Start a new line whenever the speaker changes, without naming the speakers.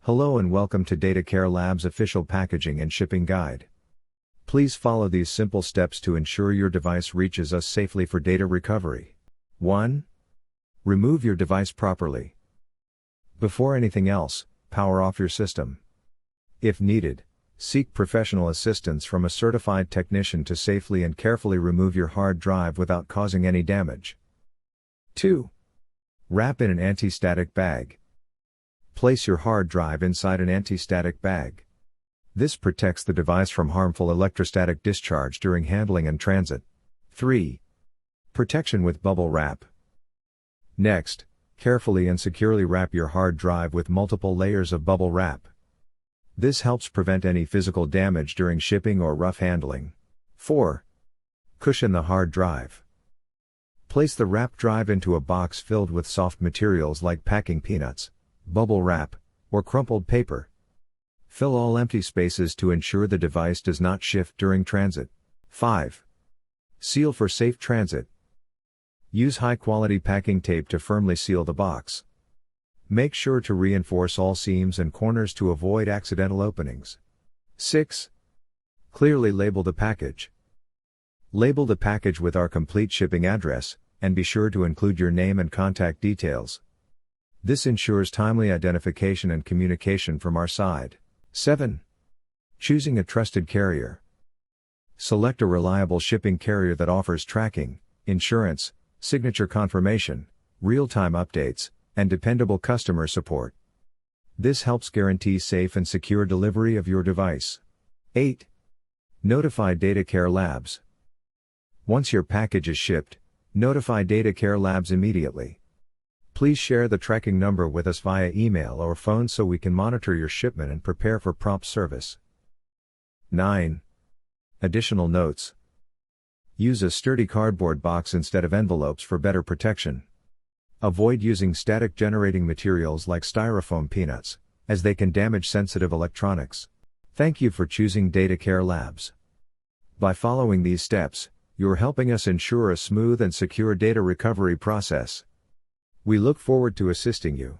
Hello and welcome to DataCare Labs official packaging and shipping guide. Please follow these simple steps to ensure your device reaches us safely for data recovery. 1. Remove your device properly. Before anything else, power off your system. If needed, seek professional assistance from a certified technician to safely and carefully remove your hard drive without causing any damage. 2. Wrap in an anti-static bag. Place your hard drive inside an anti-static bag. This protects the device from harmful electrostatic discharge during handling and transit. 3. Protection with bubble wrap. Next, carefully and securely wrap your hard drive with multiple layers of bubble wrap. This helps prevent any physical damage during shipping or rough handling. 4. Cushion the hard drive. Place the wrapped drive into a box filled with soft materials like packing peanuts, bubble wrap, or crumpled paper. Fill all empty spaces to ensure the device does not shift during transit. 5. Seal for safe transit. Use high-quality packing tape to firmly seal the box. Make sure to reinforce all seams and corners to avoid accidental openings. 6. Clearly label the package. Label the package with our complete shipping address, and be sure to include your name and contact details. This ensures timely identification and communication from our side. 7. Choosing a trusted carrier. Select a reliable shipping carrier that offers tracking, insurance, signature confirmation, real-time updates, and dependable customer support. This helps guarantee safe and secure delivery of your device. 8. Notify DataCare Labs. Once your package is shipped, notify DataCare Labs immediately. Please share the tracking number with us via email or phone so we can monitor your shipment and prepare for prompt service. 9. Additional notes. Use a sturdy cardboard box instead of envelopes for better protection. Avoid using static generating materials like styrofoam peanuts, as they can damage sensitive electronics. Thank you for choosing DataCare Labs. By following these steps, you're helping us ensure a smooth and secure data recovery process. We look forward to assisting you.